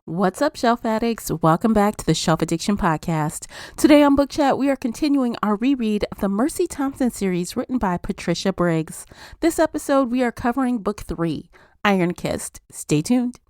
What's up, Shelf Addicts? Welcome back to the Shelf Addiction Podcast. Today on Book Chat, we are continuing our reread of the Mercy Thompson series written by Patricia Briggs. This episode, we are covering Book 3, Iron Kissed. Stay tuned.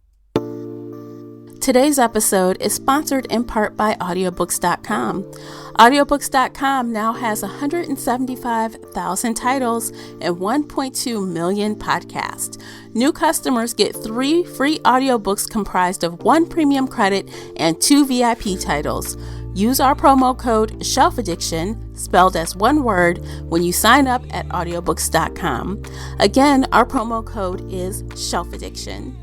Today's episode is sponsored in part by audiobooks.com. Audiobooks.com now has 175,000 titles and 1.2 million podcasts. New customers get 3 free audiobooks comprised of 1 premium credit and 2 VIP titles. Use our promo code SHELFADDICTION, spelled as one word, when you sign up at audiobooks.com. Again, our promo code is SHELFADDICTION.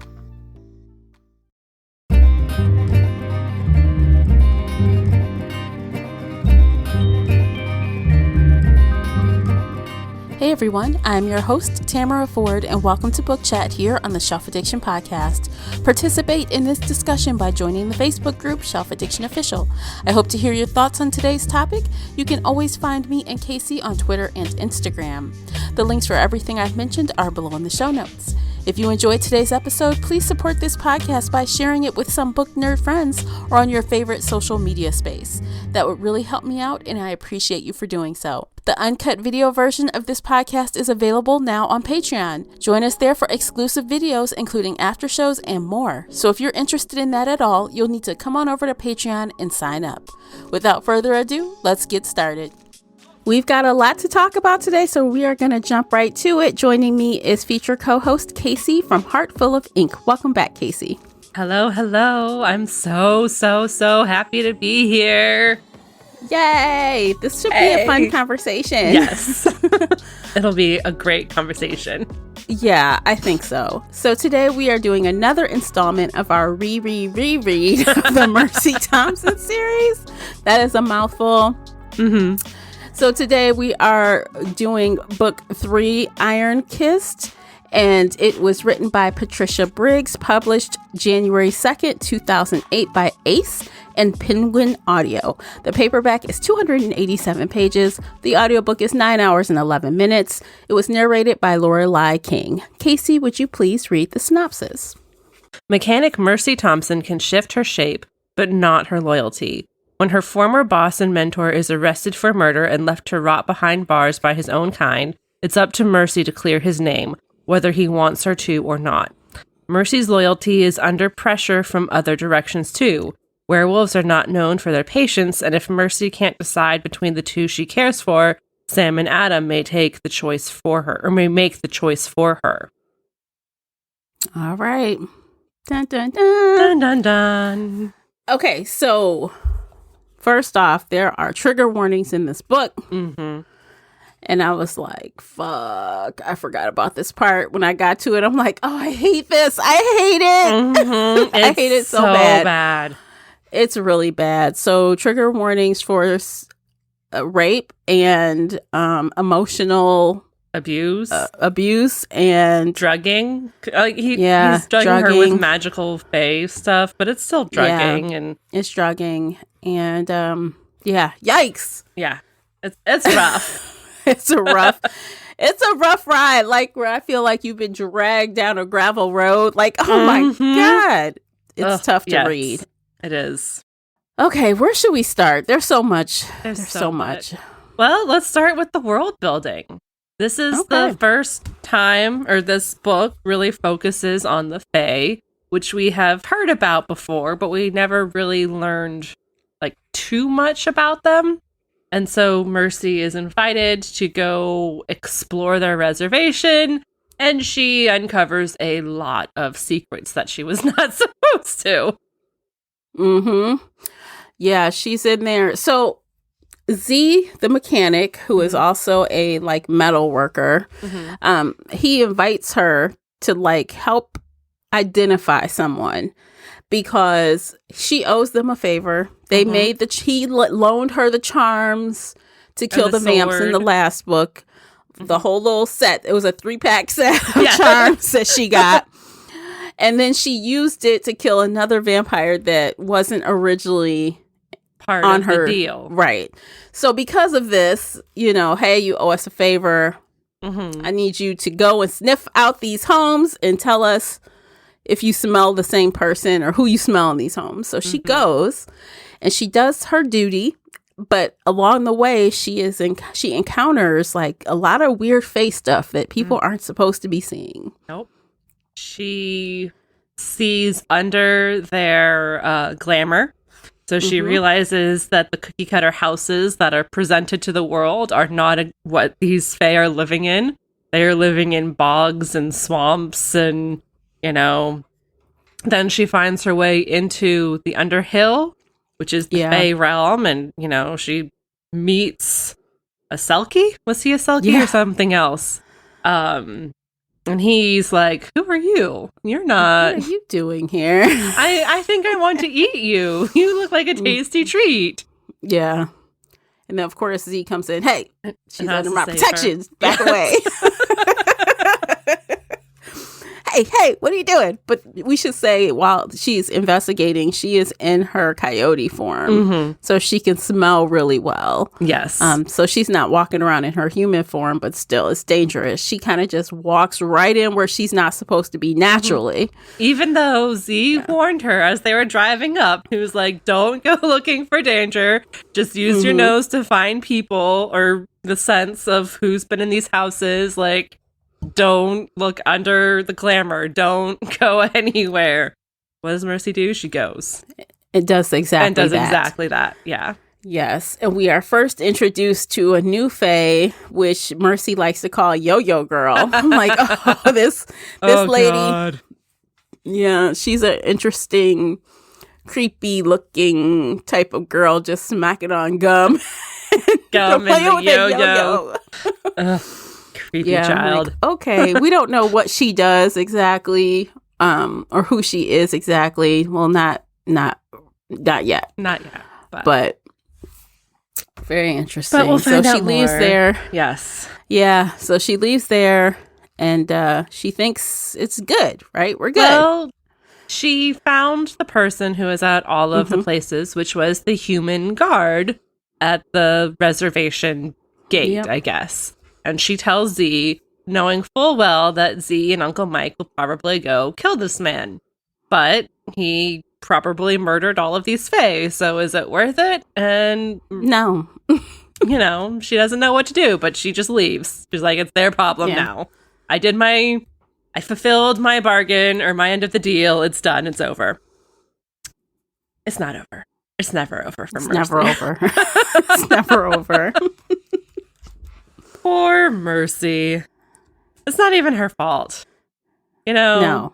Hey everyone, I'm your host, Tamara Ford, and welcome to Book Chat here on the Shelf Addiction Podcast. Participate in this discussion by joining the Facebook group Shelf Addiction Official. I hope to hear your thoughts on today's topic. You can always find me and Casey on Twitter and Instagram. The links for everything I've mentioned are below in the show notes. If you enjoyed today's episode, please support this podcast by sharing it with some book nerd friends or on your favorite social media space. That would really help me out, and I appreciate you for doing so. The uncut video version of this podcast is available now on Patreon. Join us there for exclusive videos, including after shows and more. So if you're interested in that at all, you'll need to come on over to Patreon and sign up. Without further ado, let's get started. We've got a lot to talk about today, so we are going to jump right to it. Joining me is feature co-host Casey from Heart Full of Ink. Welcome back, Casey. Hello. I'm so happy to be here. Yay! This should be a fun conversation. Yes. It'll be a great conversation. Yeah, I think so. So today we are doing another installment of our reread of the Mercy Thompson series. That is a mouthful. Mm-hmm. So today we are doing book 3, Iron Kissed, and it was written by Patricia Briggs, published January 2nd, 2008 by Ace and Penguin Audio. The paperback is 287 pages. The audiobook is 9 hours and 11 minutes. It was narrated by Lorelei King. Casey, would you please read the synopsis? Mechanic Mercy Thompson can shift her shape, but not her loyalty. When her former boss and mentor is arrested for murder and left to rot behind bars by his own kind, it's up to Mercy to clear his name, whether he wants her to or not. Mercy's loyalty is under pressure from other directions too. Werewolves are not known for their patience, and if Mercy can't decide between the two she cares for, Sam and Adam may take the choice for her, or may make the choice for her. All right. Dun, dun, dun. Dun, dun, dun. Okay, so first off, there are trigger warnings in this book. Mm-hmm. And I was like, fuck, I forgot about this part. When I got to it, I'm like, oh, I hate this. I hate it. Mm-hmm. I hate it so bad. It's really bad. So trigger warnings for rape and emotional abuse and drugging. He's drugging her with magical fae stuff, but it's still drugging. Yeah, and it's drugging. And yikes. Yeah, it's rough. It's a rough ride, like where I feel like you've been dragged down a gravel road. Like, oh my God. It's tough to read. It is. Okay, where should we start? There's so much. There's so much. Well, let's start with the world building. This is the first time, or this book really focuses on the Fae, which we have heard about before, but we never really learned like too much about them. And so Mercy is invited to go explore their reservation, and she uncovers a lot of secrets that she was not supposed to. Mm-hmm. Yeah, she's in there. So Z, the mechanic, who is also a like metal worker, he invites her to like help identify someone because she owes them a favor. They made he loaned her the charms to kill the vamps in the last book. The whole little set. It was a 3-pack set of charms that she got. And then she used it to kill another vampire that wasn't originally part on of her the deal. Right. So because of this, hey, you owe us a favor. I need you to go and sniff out these homes and tell us if you smell the same person or who you smell in these homes. So she goes and she does her duty. But along the way, she encounters like a lot of weird face stuff that people aren't supposed to be seeing. Nope. She sees under their glamour. So she realizes that the cookie cutter houses that are presented to the world are not what these fae are living in. They are living in bogs and swamps and, then she finds her way into the Underhill, which is the fae realm. And, she meets a Selkie. Was he a Selkie or something else? And he's like, who are you? You're not. What are you doing here? I think I want to eat you. You look like a tasty treat. Yeah. And then, of course, Z comes in. Hey, she's under my protection. Back away. Hey, what are you doing? But we should say while she's investigating, she is in her coyote form. So she can smell really well. Yes. So she's not walking around in her human form, but still it's dangerous. She kind of just walks right in where she's not supposed to be naturally. Even though Z warned her as they were driving up, he was like, don't go looking for danger. Just use your nose to find people or the sense of who's been in these houses. Like, don't look under the glamour. Don't go anywhere. What does Mercy do? She goes. It does exactly that. Yeah. Yes. And we are first introduced to a new fae, which Mercy likes to call Yo-Yo Girl. I'm like, oh, this lady. God. Yeah, she's an interesting, creepy looking type of girl, just smacking on gum. Gum and the yo-yo. Creepy child. Like, okay, we don't know what she does exactly, or who she is exactly. Well, not yet. Not yet. But very interesting. But we'll find out she leaves more. there. Yes. Yeah. So she leaves there, and she thinks it's good. Right? We're good. Well, she found the person who was at all of the places, which was the human guard at the reservation gate, I guess. And she tells Z, knowing full well that Z and Uncle Mike will probably go kill this man. But he probably murdered all of these fae, so is it worth it? And no. She doesn't know what to do, but she just leaves. She's like, it's their problem now. I fulfilled my bargain or my end of the deal. It's done. It's over. It's not over. It's never over for Mercy. Never over. It's never over. Poor Mercy. It's not even her fault. No.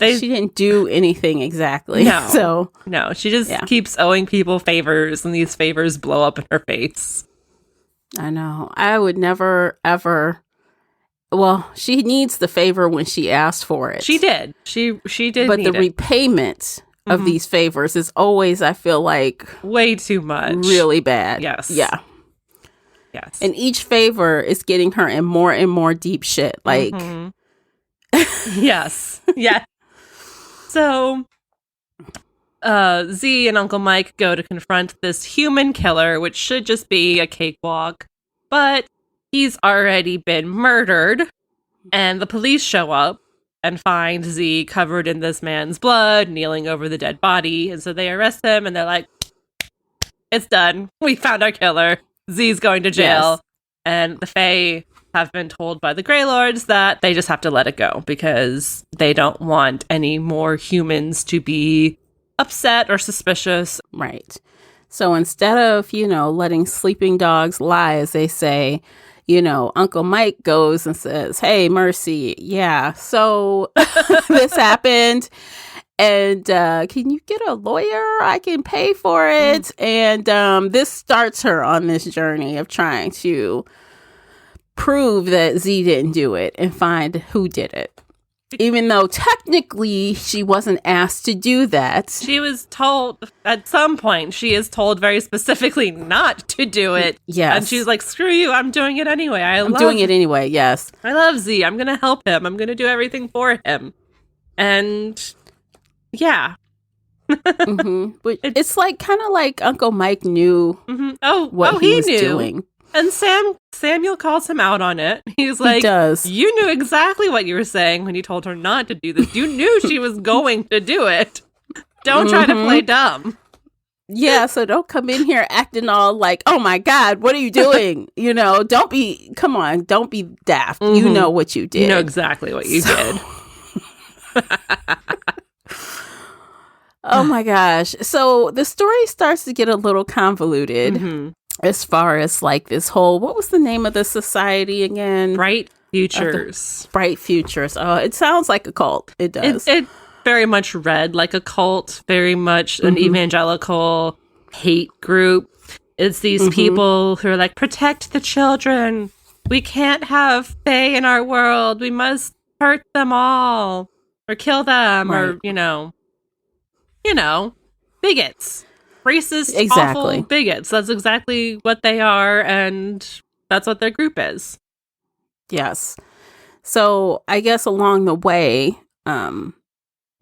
She didn't do anything exactly. No, she just keeps owing people favors, and these favors blow up in her face. I know. I would never, ever... Well, she needs the favor when she asked for it. She did. She did. But the repayment of these favors is always, I feel like... way too much. Really bad. Yes. Yeah. Yes. And each favor is getting her in more and more deep shit. Like... Yes. Yeah. So, Z and Uncle Mike go to confront this human killer, which should just be a cakewalk. But he's already been murdered. And the police show up and find Z covered in this man's blood, kneeling over the dead body. And so they arrest him and they're like, it's done. We found our killer. Z's going to jail. Yes. And the fae have been told by the Grey Lords that they just have to let it go because they don't want any more humans to be upset or suspicious. Right. So instead of, letting sleeping dogs lie, as they say, Uncle Mike goes and says, hey, Mercy, so this happened. And can you get a lawyer? I can pay for it. And this starts her on this journey of trying to prove that Z didn't do it and find who did it. Even though technically she wasn't asked to do that. She was told at some point, she is told very specifically not to do it. Yes. And she's like, screw you, I'm doing it anyway. I'm doing it anyway, yes. I love Z. I'm going to help him. I'm going to do everything for him. And yeah. But it's like kind of like Uncle Mike knew what he was doing. And Samuel calls him out on it. He's like, he does. You knew exactly what you were saying when you told her not to do this. You knew she was going to do it. Don't try to play dumb. Yeah, so don't come in here acting all like, oh my God, what are you doing? Don't be daft. You know what you did. You know exactly what you did. Oh my gosh. So the story starts to get a little convoluted as far as like this whole, what was the name of the society again? Bright Futures. Bright Futures. Oh, it sounds like a cult. It does. It very much read like a cult, very much an evangelical hate group. It's these people who are like, protect the children. We can't have Fae in our world. We must hurt them all or kill them or, bigots. Racist, awful bigots. That's exactly what they are, and that's what their group is. Yes. So I guess along the way,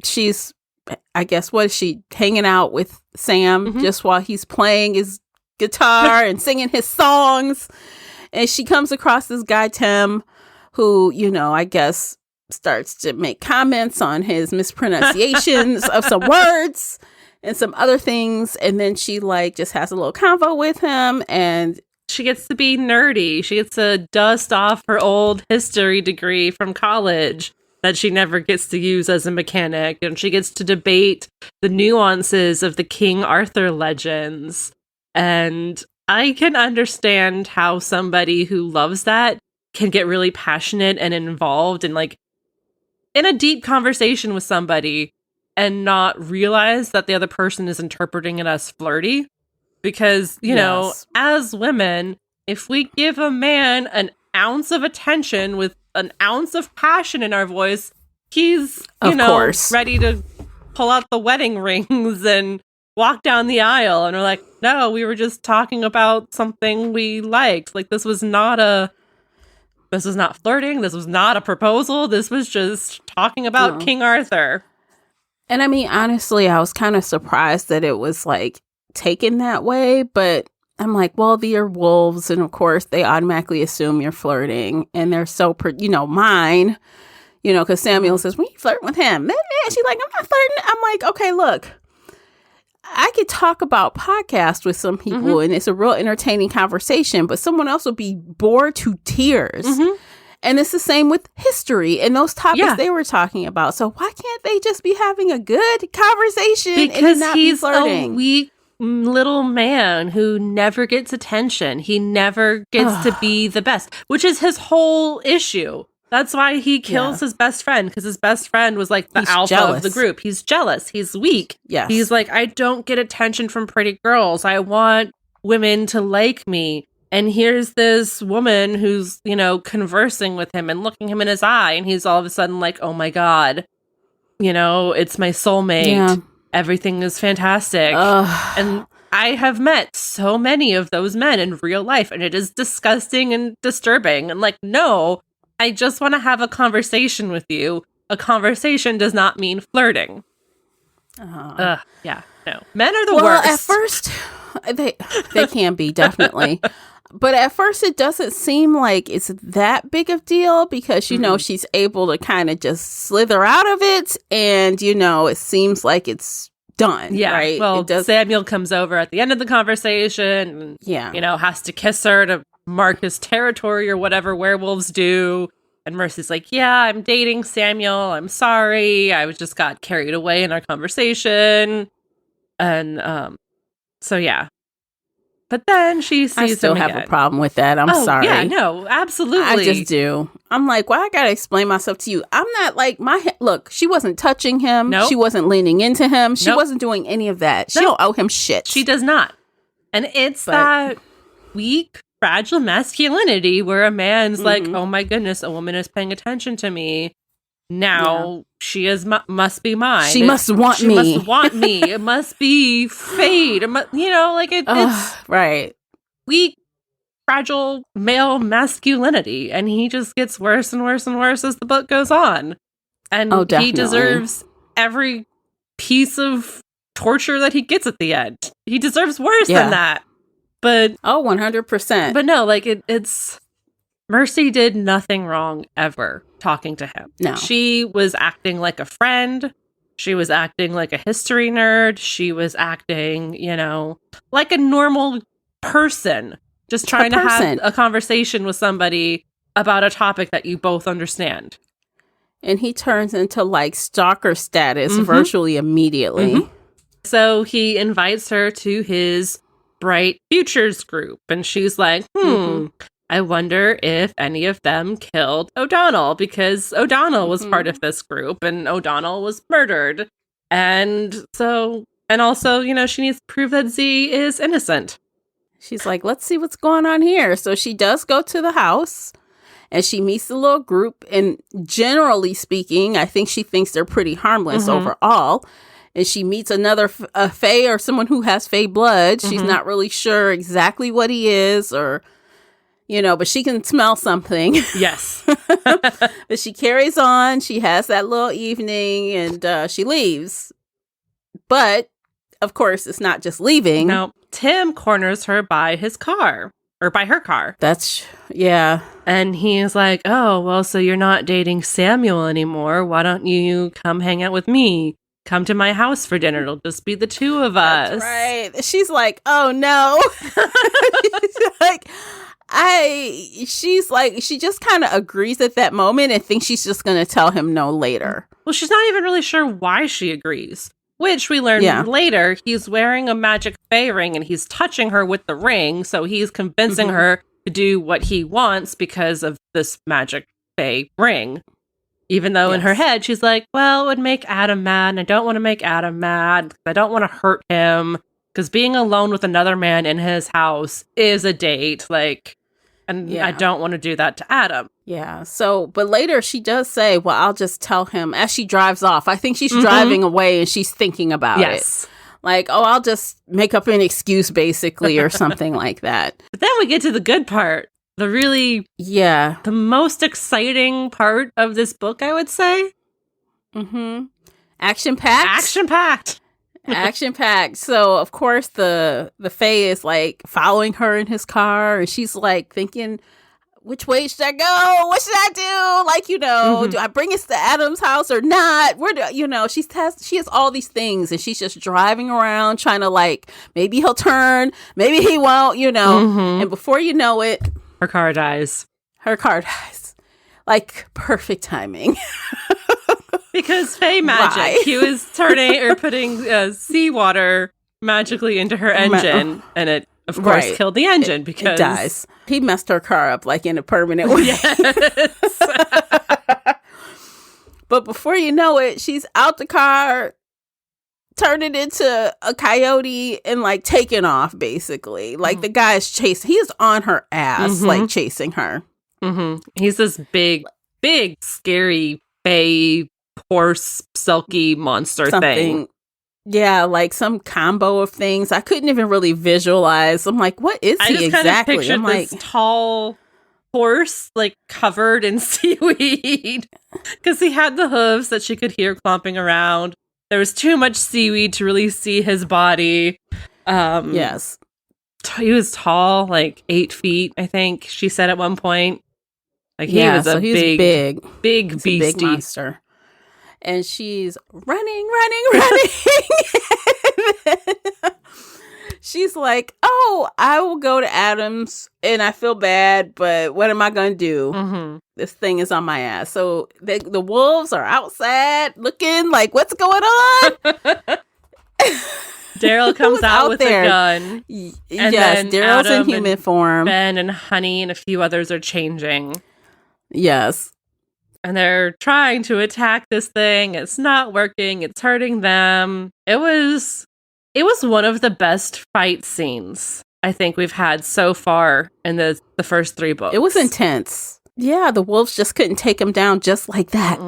she's, I guess, what is she, hanging out with Sam just while he's playing his guitar and singing his songs. And she comes across this guy, Tim, who, I guess starts to make comments on his mispronunciations of some words and some other things. And then she just has a little convo with him, and she gets to be nerdy. She gets to dust off her old history degree from college that she never gets to use as a mechanic. And she gets to debate the nuances of the King Arthur legends. And I can understand how somebody who loves that can get really passionate and involved and in a deep conversation with somebody and not realize that the other person is interpreting it as flirty. Because, as women, if we give a man an ounce of attention with an ounce of passion in our voice, he's, ready to pull out the wedding rings and walk down the aisle. And we're like, no, we were just talking about something we liked. This was not flirting. This was not a proposal. This was just talking about King Arthur. And I mean, honestly, I was kind of surprised that it was taken that way, but I'm like, well, they're wolves, and of course they automatically assume you're flirting, and they're so mine, because Samuel says, when you flirt with him, man, she's like, I'm not flirting. I'm like, okay, look, I could talk about podcasts with some people and it's a real entertaining conversation, but someone else will be bored to tears. And it's the same with history and those topics they were talking about. So why can't they just be having a good conversation and not be flirting? A weak little man who never gets attention. He never gets to be the best, which is his whole issue. That's why he kills his best friend, because his best friend was the alpha of the group. He's jealous. He's weak. Yes. He's like, I don't get attention from pretty girls. I want women to like me. And here's this woman who's, conversing with him and looking him in his eye. And he's all of a sudden like, oh my God, it's my soulmate. Yeah. Everything is fantastic. And I have met so many of those men in real life, and it is disgusting and disturbing. And no, I just want to have a conversation with you. A conversation does not mean flirting. Yeah, no. Men are the worst. At first, they can be, definitely. But at first, it doesn't seem like it's that big of a deal because, she's able to kind of just slither out of it. And, it seems like it's done. Yeah. Right? Well, Samuel comes over at the end of the conversation. And, has to kiss her to mark his territory or whatever werewolves do. And Mercy's like, yeah, I'm dating Samuel. I'm sorry. I just got carried away in our conversation. And so, yeah. But then she sees him again. I still have a problem with that. I'm sorry. Yeah, no, absolutely. I just do. I'm like, well, I got to explain myself to you. I'm not look, she wasn't touching him. Nope. She wasn't leaning into him. She wasn't doing any of that. She don't owe him shit. She does not. And it's that weak, fragile masculinity where a man's like, oh my goodness, a woman is paying attention to me. Now she must be mine. She must want me. She must want me. It must be fate. It's right. Weak, fragile male masculinity, and he just gets worse and worse and worse as the book goes on. And he deserves every piece of torture that he gets at the end. He deserves worse than that. But 100%. But no, like it's Mercy did nothing wrong ever talking to him. No. She was acting like a friend. She was acting like a history nerd. She was acting, like a normal person, just trying to have a conversation with somebody about a topic that you both understand. And he turns into like stalker status virtually immediately. Mm-hmm. So he invites her to his Bright Futures group, and she's like, I wonder if any of them killed O'Donnell, because O'Donnell was part of this group and O'Donnell was murdered. And also, she needs to prove that Z is innocent. She's like, let's see what's going on here. So she does go to the house and she meets the little group. And generally speaking, I think she thinks they're pretty harmless overall. And she meets another Fae or someone who has Fae blood. She's not really sure exactly what he is or, but she can smell something. Yes. But she carries on. She has that little evening and she leaves. But, of course, it's not just leaving. No, Tim corners her by his car. Or by her car. Yeah. And he's like, oh, well, so you're not dating Samuel anymore. Why don't you come hang out with me? Come to my house for dinner. It'll just be the two of us. That's right. She's like, oh, no. She just kind of agrees at that moment and thinks she's just going to tell him no later. Well, she's not even really sure why she agrees. Which we learn later, he's wearing a magic Fae ring and he's touching her with the ring. So he's convincing her to do what he wants because of this magic Fae ring. Even though in her head, she's like, well, it would make Adam mad. And I don't want to make Adam mad. I don't want to hurt him. Because being alone with another man in his house is a date. I don't want to do that to Adam. Yeah. So, but later she does say, well, I'll just tell him as she drives off. I think she's driving away and she's thinking about it. Like, oh, I'll just make up an excuse basically or something like that. But then we get to the good part. The really, the most exciting part of this book, I would say. Action-packed. Action-packed. Action-packed. So, of course, the Fae is like following her in his car and she's like thinking, which way should I go? What should I do? Do I bring us to Adam's house or not? Where do she has all these things and she's just driving around trying to maybe he'll turn, maybe he won't, and before you know it, her car dies. Like perfect timing. Because Fae magic. Why? He was putting seawater magically into her engine and it of course killed the engine because it dies. He messed her car up in a permanent way. Yes. But before you know it, she's out the car, turning into a coyote and taking off basically. The guy is chasing. He is on her ass, chasing her. He's this big, scary Fae horse silky monster thing. Yeah, some combo of things. I couldn't even really visualize. I'm like, what is he exactly? I just kind of pictured this tall horse, covered in seaweed. Because he had the hooves that she could hear clomping around. There was too much seaweed to really see his body. Yes. He was tall, 8 feet, I think she said at one point. He was a big beastie. A big monster. And she's running. She's like, oh, I will go to Adam's and I feel bad, but what am I going to do? This thing is on my ass. So the wolves are outside looking what's going on? Daryl comes out with a gun. Yes, Daryl's in human form. Ben and Honey and a few others are changing. Yes. And they're trying to attack this thing. It's not working. It's hurting them. It was one of the best fight scenes I think we've had so far in the first 3 books. It was intense. Yeah, the wolves just couldn't take him down just like that.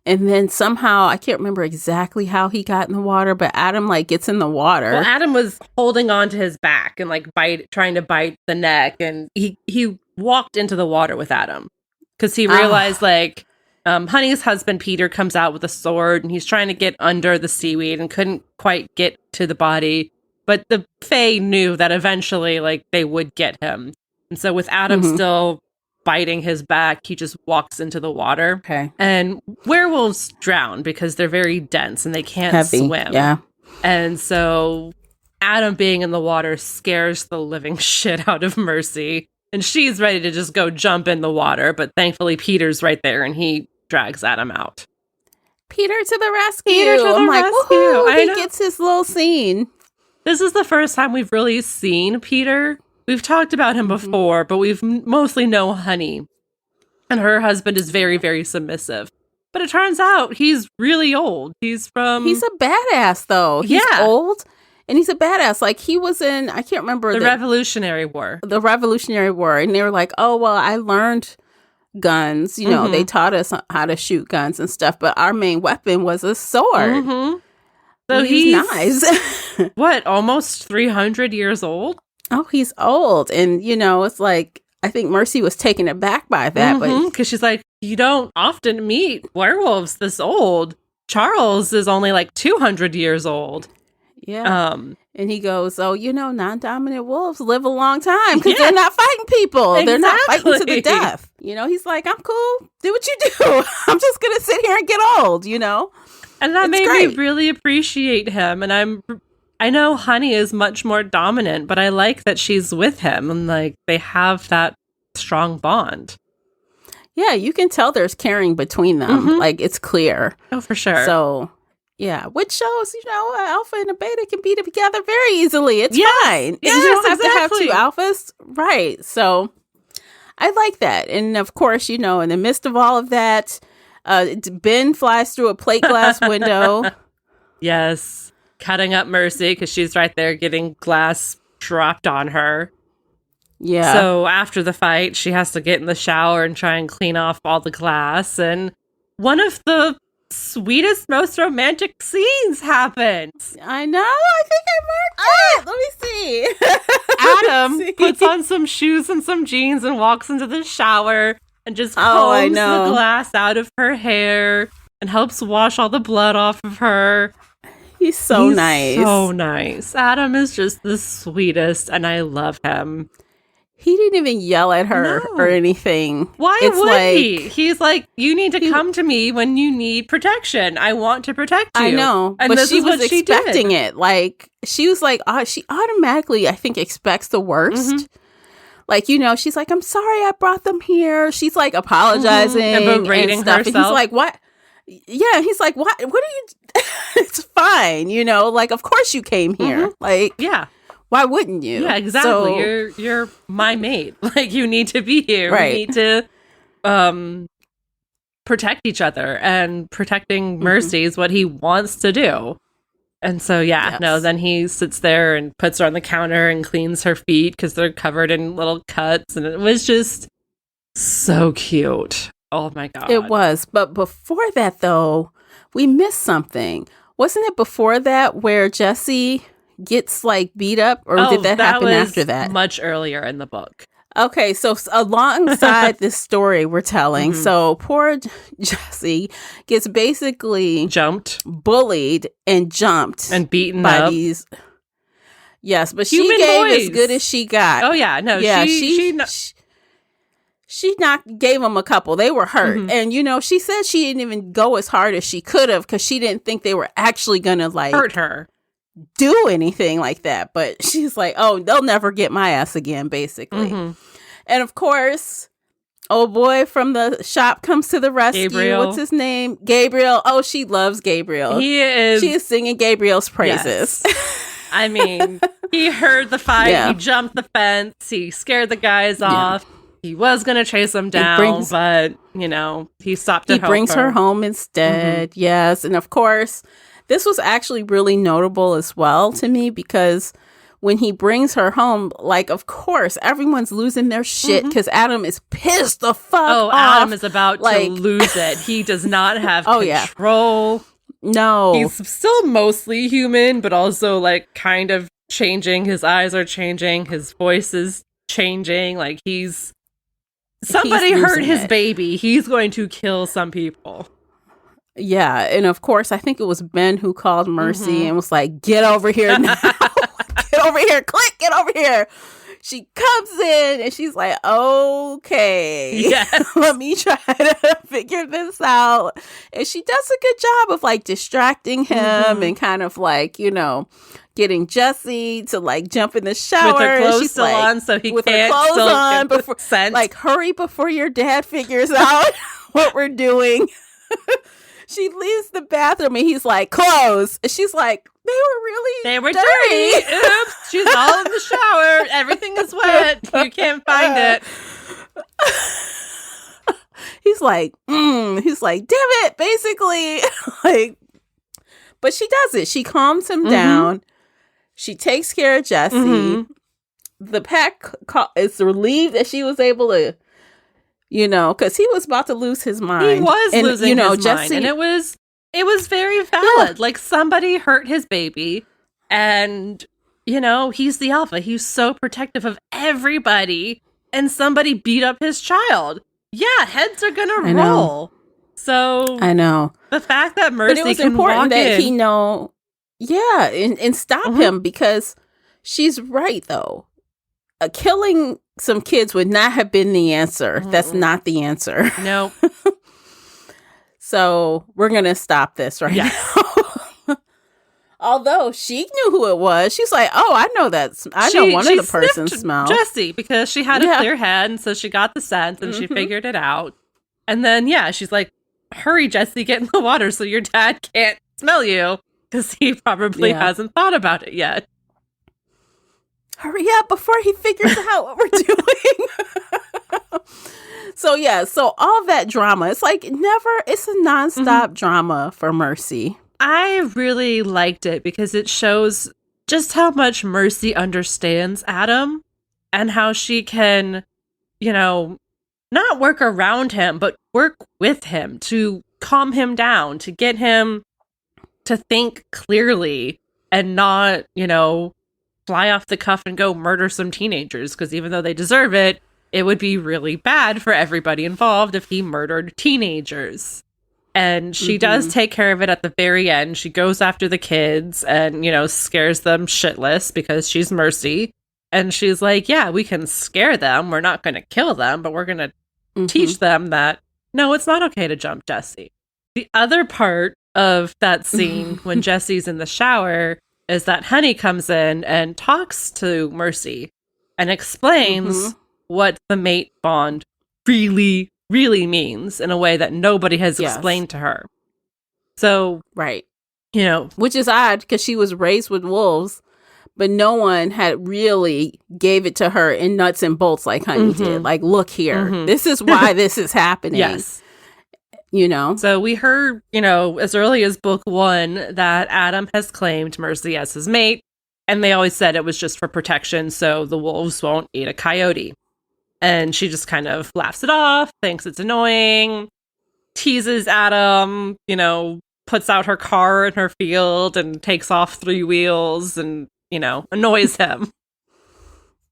And then somehow, I can't remember exactly how he got in the water, but Adam gets in the water. Well, Adam was holding on to his back and trying to bite the neck. And he walked into the water with Adam. Because he realized, Honey's husband, Peter, comes out with a sword, and he's trying to get under the seaweed and couldn't quite get to the body. But the Fae knew that eventually, like, they would get him. And so with Adam still biting his back, he just walks into the water. Okay. And werewolves drown because they're very dense and they can't swim. Yeah. And so Adam being in the water scares the living shit out of Mercy. And she's ready to just go jump in the water. But thankfully, Peter's right there and he drags Adam out. Peter to the rescue. I'm like, woohoo! He gets his little scene. This is the first time we've really seen Peter. We've talked about him before, but we've mostly known Honey. And her husband is very, very submissive. But it turns out he's really old. He's a badass, though. He's old, and he's a badass. Like, he was in, I can't remember. The Revolutionary War. The Revolutionary War. And they were like, oh, well, I learned guns. You know, they taught us how to shoot guns and stuff. But our main weapon was a sword. So he's nice. What, almost 300 years old? Oh, he's old. And, you know, it's like, I think Mercy was taken aback by that. Because she's like, you don't often meet werewolves this old. Charles is only like 200 years old. Yeah. And he goes, oh, you know, non-dominant wolves live a long time because they're not fighting people. Exactly. They're not fighting to the death. You know, he's like, I'm cool. Do what you do. I'm just going to sit here and get old, you know? And that made me really appreciate him. And I know Honey is much more dominant, but I like that she's with him and like they have that strong bond. Yeah, you can tell there's caring between them. Like, it's clear. Oh, for sure. So, yeah, which shows, you know, an alpha and a beta can be together very easily. It's fine. Yes, and you don't have to have two alphas. Right. So, I like that. And of course, you know, in the midst of all of that, Ben flies through a plate glass window. Yes. Cutting up Mercy because she's right there getting glass dropped on her. Yeah. So after the fight, she has to get in the shower and try and clean off all the glass. And one of the sweetest, most romantic scenes happens. I know. I think I marked it. Let me see. Adam puts on some shoes and some jeans and walks into the shower and just combs the glass out of her hair and helps wash all the blood off of her. He's so nice. So nice. Adam is just the sweetest, and I love him. He didn't even yell at her or anything. Why would he? He's like, you need to come to me when you need protection. I want to protect you. I know. And but she was expecting it. Like, she was like, she automatically, I think, expects the worst. Like, you know, she's like, I'm sorry I brought them here. She's like apologizing and berating stuff. herself. And he's like, what? Yeah, he's like, what are you? It's fine, you know, like, of course you came here. Like, yeah. Why wouldn't you? Yeah, exactly. So, you're my mate. Like, you need to be here. Right. We need to protect each other, and protecting Mercy is what he wants to do. And so, then he sits there and puts her on the counter and cleans her feet because they're covered in little cuts. And it was just so cute. Oh, my God. It was. But before that, though, we missed something. Wasn't it before that where Jesse gets like beat up, or did that happen after that? Much earlier in the book. Okay, so alongside this story we're telling, so poor Jesse gets basically bullied and jumped and beaten by up. These. Yes, but Human she gave boys. as good as she got. Oh yeah, no, yeah, she gave them a couple. They were hurt, and you know, she said she didn't even go as hard as she could have because she didn't think they were actually gonna like hurt her. Do anything like that. But she's like, oh, they'll never get my ass again, basically. And of course, old boy from the shop comes to the rescue. Gabriel. What's his name? Gabriel. Oh, she loves Gabriel. She is singing Gabriel's praises. Yes. I mean, he heard the fight. He jumped the fence. He scared the guys off. He was going to chase them down, but, you know, he stopped to help her. He brings her home instead. Yes. And of course, this was actually really notable as well to me because when he brings her home, like, of course, everyone's losing their shit because Adam is pissed the fuck off. Adam is about to lose it. He does not have control. No. He's still mostly human, but also, like, kind of changing. His eyes are changing. His voice is changing. Like, somebody hurt his baby. He's going to kill some people. Yeah, and of course, I think it was Ben who called Mercy and was like, get over here now. over here. Click, get over here. She comes in and she's like, okay, yes. let me try to figure this out. And she does a good job of like distracting him and kind of like, you know, getting Jesse to like jump in the shower. With her clothes she's still like, on, so he with can't her clothes still on get before, the scent. like, hurry before your dad figures out what we're doing. She leaves the bathroom and he's like, clothes. And she's like, they were dirty. Oops, she's all in the shower. Everything is wet. You can't find it. He's like, damn it, basically. Like, but she does it. She calms him down. She takes care of Jesse. The pack is relieved that she was able to, you know, because he was about to lose his mind. He was losing his Jesse, mind. And it was very valid. Yeah. Like, somebody hurt his baby. And, you know, he's the alpha. He's so protective of everybody. And somebody beat up his child. Yeah, heads are going to roll. So I know. The fact that Mercy but it was can important walk that in, he know, and stop him, because she's right, though. Killing some kids would not have been the answer. That's not the answer. No. So we're going to stop this right now. Although she knew who it was. She's like, oh, I know one of the person's smell. Jesse, because she had a clear head, and so she got the scent and she figured it out. And then, she's like, hurry, Jesse, get in the water so your dad can't smell you, because he probably hasn't thought about it yet. Hurry up before he figures out what we're doing. So all that drama, it's like it's a nonstop drama for Mercy. I really liked it because it shows just how much Mercy understands Adam and how she can, you know, not work around him, but work with him to calm him down, to get him to think clearly and not, you know, fly off the cuff and go murder some teenagers, because even though they deserve it, it would be really bad for everybody involved if he murdered teenagers. And she does take care of it at the very end. She goes after the kids and, you know, scares them shitless because she's Mercy. And she's like, yeah, we can scare them. We're not going to kill them, but we're going to teach them that, no, it's not okay to jump Jesse. The other part of that scene when Jesse's in the shower is that Honey comes in and talks to Mercy and explains what the mate bond really means in a way that nobody has explained to her. So, you know, which is odd because she was raised with wolves, but no one had really gave it to her in nuts and bolts like Honey did. Like, look here, this is why this is happening. Yes. You know, so we heard, you know, as early as book 1 that Adam has claimed Mercy as his mate, and they always said it was just for protection so the wolves won't eat a coyote. And she just kind of laughs it off, thinks it's annoying, teases Adam, you know, puts out her car in her field and takes off 3 wheels and, you know, annoys him.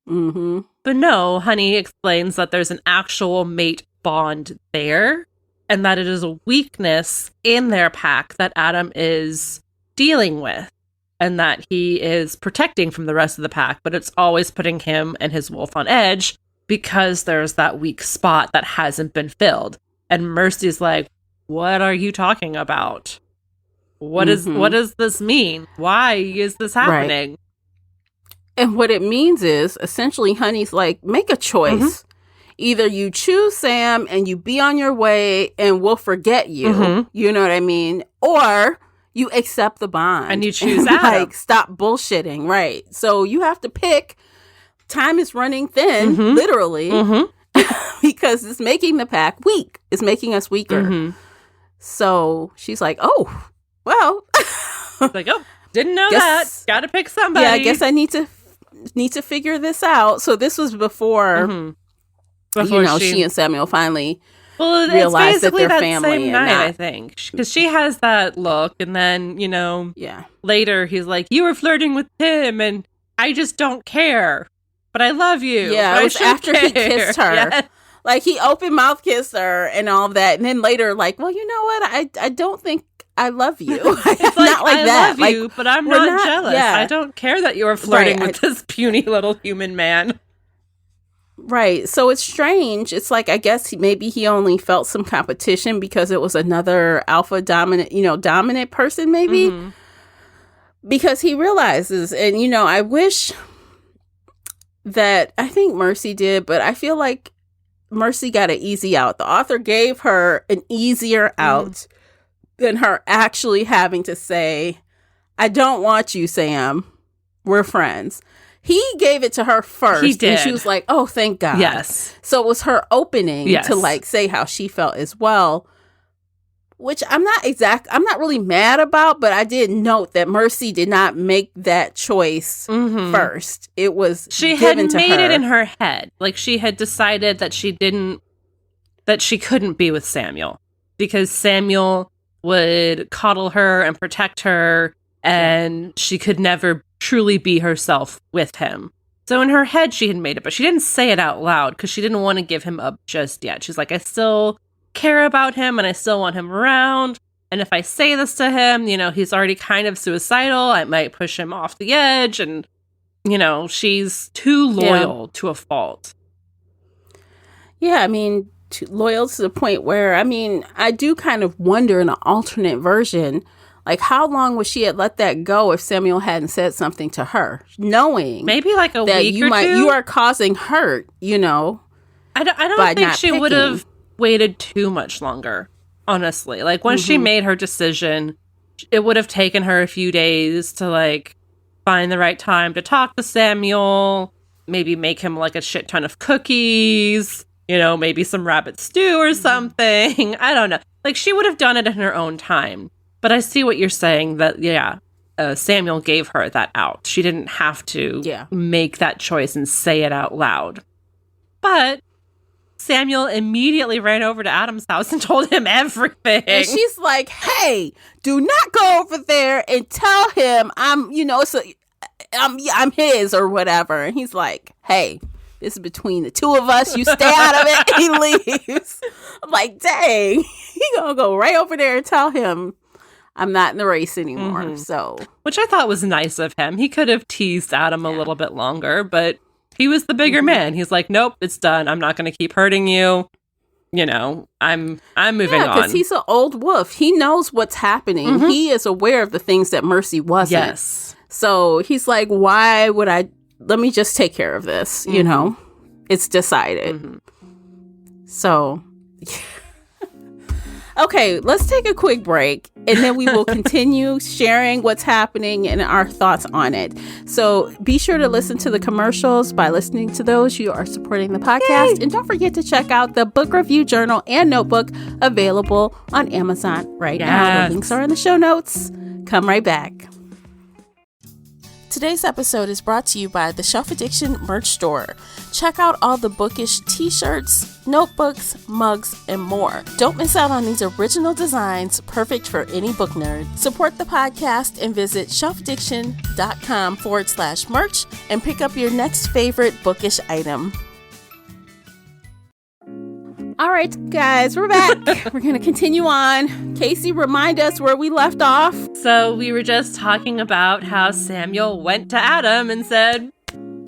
But no, Honey explains that there's an actual mate bond there, and that it is a weakness in their pack that Adam is dealing with, and that he is protecting from the rest of the pack, but it's always putting him and his wolf on edge because there's that weak spot that hasn't been filled. And Mercy's like, what are you talking about? What does this mean? Why is this happening? Right. And what it means is, essentially, Honey's like, make a choice. Either you choose Sam and you be on your way and we'll forget you. You know what I mean? Or you accept the bond. And you choose Adam. Like, stop bullshitting. Right. So you have to pick. Time is running thin, literally, because it's making the pack weak. It's making us weaker. So she's like, oh, well. Like, oh, didn't know that. Got to pick somebody. Yeah, I guess I need to figure this out. So this was before she and Samuel finally realized that they're family. Same night, I think, because she has that look, and then, you know, later he's like, you were flirting with him, and I just don't care, but I love you. Yeah, it was after he kissed her. Yes. Like, he open mouth kissed her and all of that, and then later, like, well, you know what? I don't think I love you. It's not like I that. love like, you, but I'm not jealous. Yeah. I don't care that you're flirting with this puny little human man. Right. So it's strange. It's like, I guess maybe he only felt some competition because it was another alpha dominant person, maybe. Mm-hmm. Because he realizes, and, I wish that, I think Mercy did, but I feel like Mercy got an easy out. The author gave her an easier out than her actually having to say, I don't want you, Sam. We're friends. He gave it to her first. He did. And she was like, oh, thank God. Yes. So it was her opening to like say how she felt as well, which I'm not really mad about, but I did note that Mercy did not make that choice first. It was she had made it in her head. Like she had decided that she couldn't be with Samuel because Samuel would coddle her and protect her, and she could never truly be herself with him. So in her head, she had made it, but she didn't say it out loud because she didn't want to give him up just yet. She's like, I still care about him and I still want him around. And if I say this to him, he's already kind of suicidal. I might push him off the edge. And, she's too loyal to a fault. Yeah, I mean, loyal to the point where, I do kind of wonder in an alternate version, like, how long would she have let that go if Samuel hadn't said something to her, knowing maybe like a week or two? You are causing hurt, I don't think she would have waited too much longer, honestly. Like, once she made her decision, it would have taken her a few days to, like, find the right time to talk to Samuel, maybe make him, like, a shit ton of cookies, maybe some rabbit stew or something. I don't know. Like, she would have done it in her own time. But I see what you're saying, that, Samuel gave her that out. She didn't have to make that choice and say it out loud. But Samuel immediately ran over to Adam's house and told him everything. And she's like, hey, do not go over there and tell him I'm his or whatever. And he's like, hey, this is between the two of us. You stay out of it. He leaves. I'm like, dang, he gonna go right over there and tell him I'm not in the race anymore. So, which I thought was nice of him. He could have teased Adam a little bit longer, but he was the bigger man. He's like, nope, it's done. I'm not going to keep hurting you. I'm moving on. Because he's an old wolf. He knows what's happening. He is aware of the things that Mercy wasn't. Yes. So he's like, why would let me just take care of this. It's decided. So, okay, let's take a quick break and then we will continue sharing what's happening and our thoughts on it. So be sure to listen to the commercials. By listening to those, you are supporting the podcast. Yay! And don't forget to check out the book review journal and notebook available on Amazon right now. The links are in the show notes. Come right back. Today's episode is brought to you by the Shelf Addiction merch store. Check out all the bookish t-shirts, notebooks, mugs, and more. Don't miss out on these original designs, perfect for any book nerd. Support the podcast and visit shelfaddiction.com/merch and pick up your next favorite bookish item. All right, guys, we're back. We're going to continue on. Casey, remind us where we left off. So we were just talking about how Samuel went to Adam and said,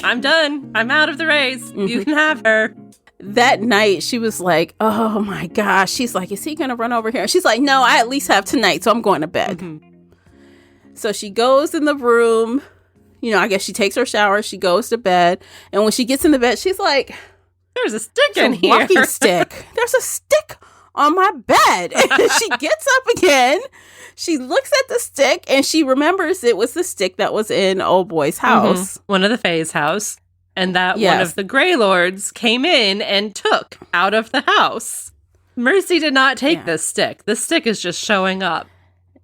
I'm done. I'm out of the race. You can have her. That night, she was like, oh my gosh. She's like, is he going to run over here? She's like, no, I at least have tonight, so I'm going to bed. So she goes in the room. I guess she takes her shower. She goes to bed. And when she gets in the bed, she's like, there's a stick in here. Walking stick. There's a stick on my bed. And she gets up again. She looks at the stick and she remembers it was the stick that was in old boy's house. One of the Fae's house. And that one of the Grey Lords came in and took out of the house. Mercy did not take this stick. The stick is just showing up.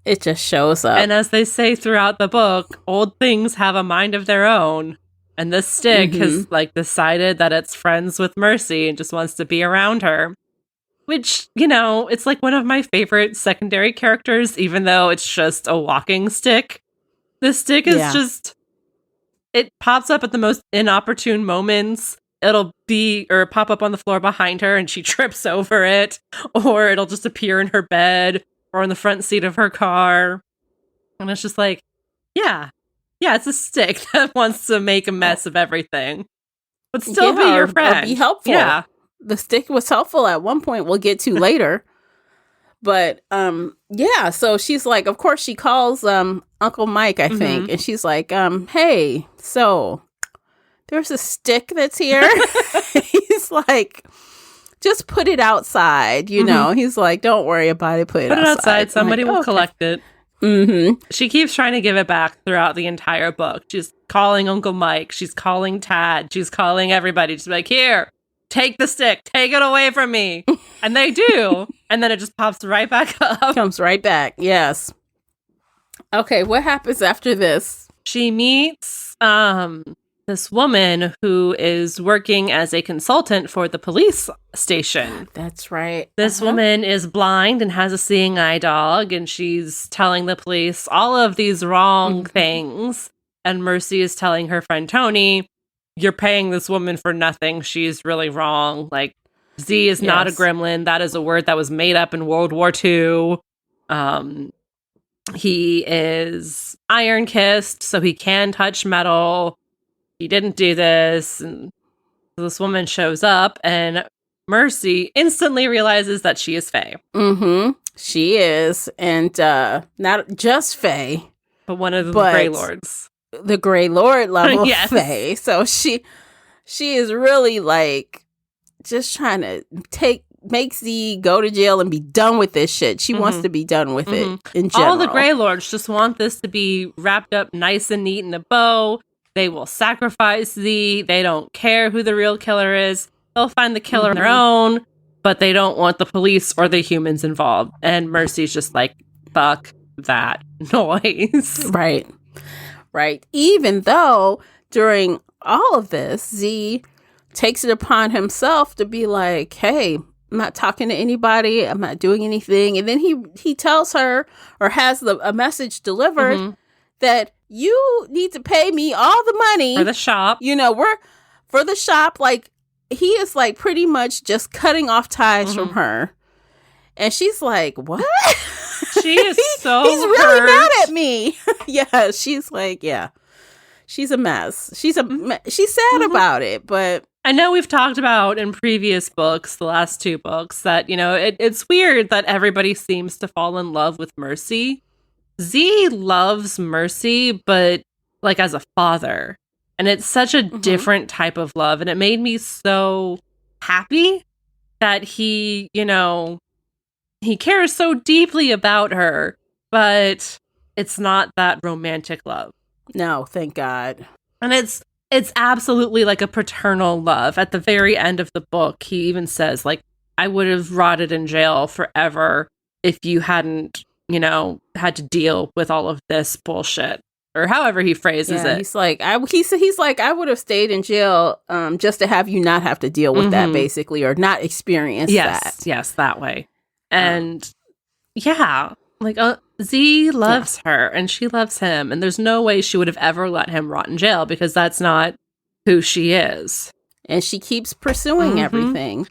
It just shows up. And as they say throughout the book, old things have a mind of their own. And this stick has decided that it's friends with Mercy and just wants to be around her. Which, it's like one of my favorite secondary characters, even though it's just a walking stick. This stick is just, it pops up at the most inopportune moments. It'll pop up on the floor behind her and she trips over it. Or it'll just appear in her bed. or in the front seat of her car. And it's just like, yeah, it's a stick that wants to make a mess of everything. But still be your friend. Or be helpful. Yeah. The stick was helpful at one point. We'll get to later. But, yeah, so she's like, of course, she calls Uncle Mike, I think. And she's like, hey, so there's a stick that's here. He's like, just put it outside, you know. He's like, don't worry about it. Put it outside. Somebody will collect it. She keeps trying to give it back throughout the entire book. She's calling Uncle Mike. She's calling Tad. She's calling everybody. She's like, here, take the stick. Take it away from me. And they do. And then it just pops right back up. Comes right back. Yes. Okay, what happens after this? She meets this woman who is working as a consultant for the police station. That's right. This woman is blind and has a seeing eye dog, and she's telling the police all of these wrong things. And Mercy is telling her friend Tony, you're paying this woman for nothing. She's really wrong. Like, Z is not a gremlin. That is a word that was made up in World War II. He is iron-kissed, so he can touch metal. He didn't do this. And this woman shows up, and Mercy instantly realizes that she is Fae. She is. And not just Fae. But one of the Grey Lords. The Grey Lord level Yes. Fae. So she is really like just trying to make Z go to jail and be done with this shit. She wants to be done with it in general. All the Grey Lords just want this to be wrapped up nice and neat in a bow. They will sacrifice Z. They don't care who the real killer is. They'll find the killer on their own, but they don't want the police or the humans involved. And Mercy's just like, fuck that noise. Right. Even though during all of this, Z takes it upon himself to be like, hey, I'm not talking to anybody. I'm not doing anything. And then he tells her, or has a message delivered that you need to pay me all the money. For the shop. You know, we're for the shop. Like, he is like pretty much just cutting off ties from her. And she's like, what? She is so He's really hurt. mad at me. Yeah, she's like, yeah. She's a mess. She's sad about it, but I know we've talked about in previous books, the last two books, that, you know, it's weird that everybody seems to fall in love with Mercy. Z loves Mercy, but like as a father. And it's such a different type of love. And it made me so happy that he, you know, he cares so deeply about her, but it's not that romantic love. no, thank God. And it's absolutely like a paternal love. At the very end of the book, he even says, like, I would have rotted in jail forever if you hadn't, you know, had to deal with all of this bullshit. Or however he phrases it. He's like, he's like, I would have stayed in jail just to have you not have to deal with that, basically, or not experience that. Yes, that way. And yeah, like Z loves her and she loves him. And there's no way she would have ever let him rot in jail because that's not who she is. And she keeps pursuing everything,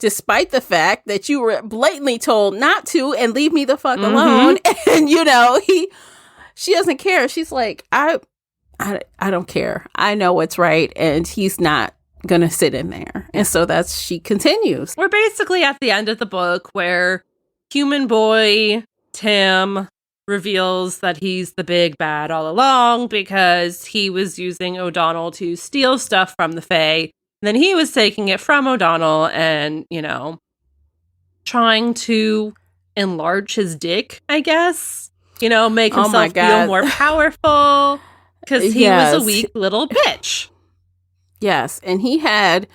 despite the fact that you were blatantly told not to and leave me the fuck alone. And, you know, she doesn't care. She's like, I don't care. I know what's right. And he's not going to sit in there. And so she continues. We're basically at the end of the book where human boy Tim reveals that he's the big bad all along because he was using O'Donnell to steal stuff from the Fae. Then he was taking it from O'Donnell and, you know, trying to enlarge his dick, I guess. You know, make himself feel more powerful because he was a weak little bitch. Yes, and he had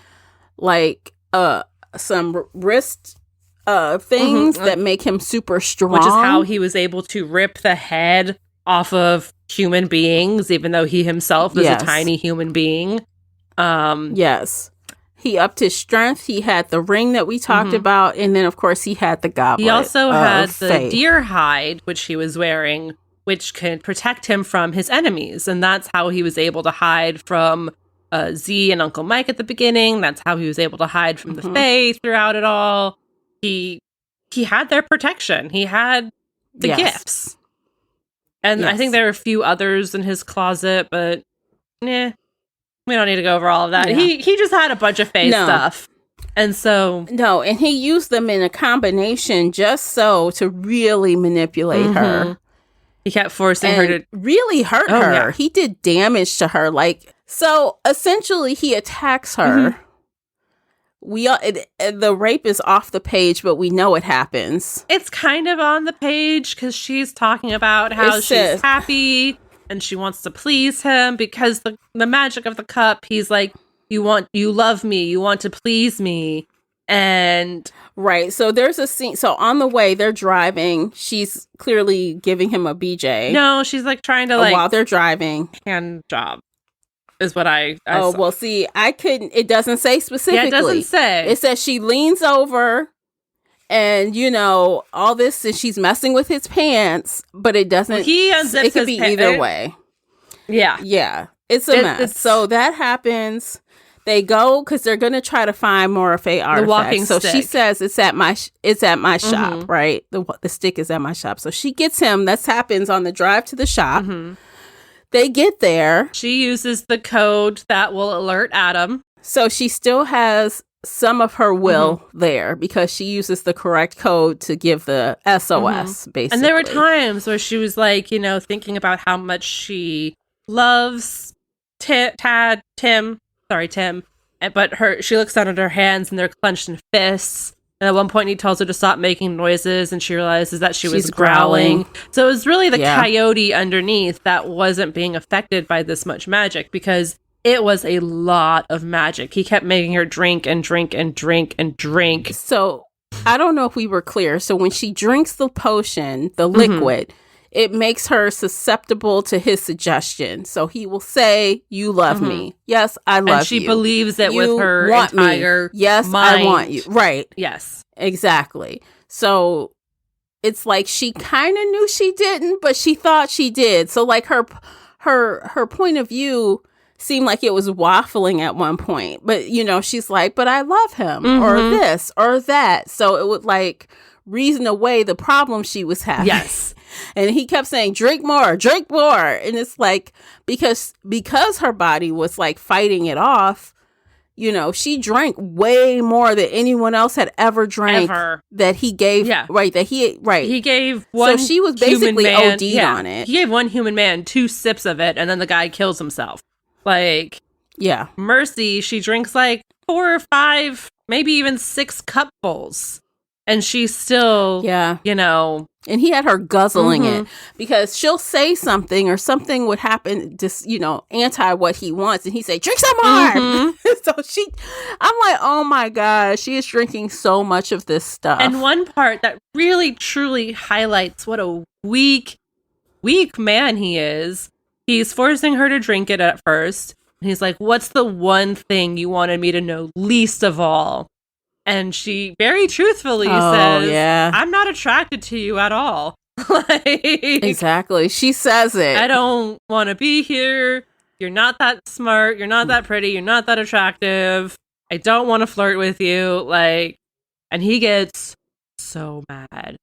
like some wrist things that make him super strong. Which is how he was able to rip the head off of human beings, even though he himself is a tiny human being. Yes. He upped his strength. He had the ring that we talked about. And then, of course, he had the goblet. He also had the Fae. deer hide, which he was wearing, which can protect him from his enemies. And that's how he was able to hide from Z and Uncle Mike at the beginning. That's how he was able to hide from the Fae throughout it all. He had their protection. He had the gifts. And I think there are a few others in his closet, but we don't need to go over all of that. Yeah. He just had a bunch of Faye stuff. And so... No, and he used them in a combination just so to really manipulate her. He kept forcing her to... really hurt her. Yeah. He did damage to her. So essentially he attacks her. The rape is off the page, but we know it happens. It's kind of on the page because she's talking about how she's happy and she wants to please him because the magic of the cup. He's like, you love me, you want to please me, and right. So there's a scene. So on the way, they're driving. She's clearly giving him a BJ. No, she's like trying to while they're driving, hand job. Is what I saw. Well, see, I couldn't. It doesn't say specifically. Yeah, it doesn't say. It says she leans over, and all this, and she's messing with his pants, but it doesn't. He unzips. It could be either way. Yeah. It's a mess. So that happens. They go because they're going to try to find more Faye artifacts. The walking stick. She says it's at my shop, right? The stick is at my shop. So she gets him. That happens on the drive to the shop. They get there. She uses the code that will alert Adam. So she still has some of her will there because she uses the correct code to give the SOS, basically. And there were times where she was like, thinking about how much she loves Tim. But she looks down at her hands and they're clenched in fists. And at one point he tells her to stop making noises and she realizes that she was growling. So it was really the coyote underneath that wasn't being affected by this much magic because it was a lot of magic. He kept making her drink and drink and drink and drink. So I don't know if we were clear. So when she drinks the potion, the liquid, it makes her susceptible to his suggestion. So he will say, you love me. Yes, I love you. And she believes it with her entire Yes, mind. I want you. Right. Yes. Exactly. So it's like she kind of knew she didn't, but she thought she did. So like her point of view seemed like it was waffling at one point. But, she's like, but I love him or this or that. So it would reason away the problem she was having. Yes. And he kept saying, drink more. And it's like, because her body was fighting it off, she drank way more than anyone else had ever drank that he gave. Yeah. Right. He gave one. So she was basically OD'd on it. He gave one human man 2 sips of it and then the guy kills himself. Mercy, she drinks 4 or 5, maybe even 6 cupfuls. And she's still, And he had her guzzling it because she'll say something or something would happen, just, anti what he wants. And he say, drink some more. So I'm like, oh my God, she is drinking so much of this stuff. And one part that really, truly highlights what a weak man he is. He's forcing her to drink it at first. And he's like, what's the one thing you wanted me to know least of all? And she very truthfully says, I'm not attracted to you at all. Exactly. She says it. I don't want to be here. You're not that smart. You're not that pretty. You're not that attractive. I don't want to flirt with you. And he gets so mad.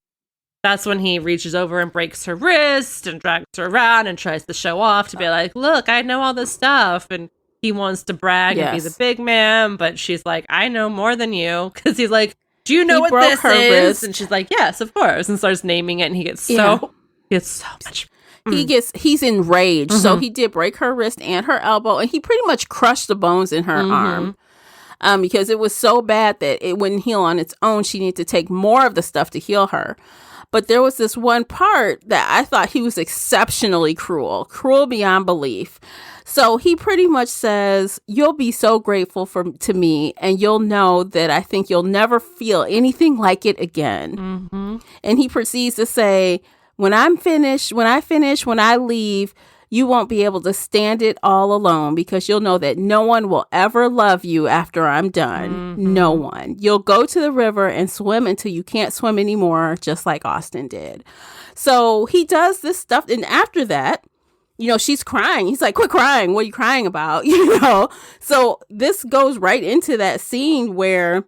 That's when he reaches over and breaks her wrist and drags her around and tries to show off to be like, look, I know all this stuff. And he wants to brag and be the big man, but she's like, I know more than you. Because he's like, do you know what this is? Wrist. And she's like, yes, of course. And starts naming it. And he gets so much. He's enraged. So he did break her wrist and her elbow. And he pretty much crushed the bones in her arm. Because it was so bad that it wouldn't heal on its own. She needed to take more of the stuff to heal her. But there was this one part that I thought he was exceptionally cruel beyond belief. So he pretty much says, you'll be so grateful to me and you'll know that I think you'll never feel anything like it again. And he proceeds to say, when I leave, you won't be able to stand it all alone because you'll know that no one will ever love you after I'm done. No one. You'll go to the river and swim until you can't swim anymore, just like Austin did. So he does this stuff. And after that, she's crying. He's like, quit crying. What are you crying about? So this goes right into that scene where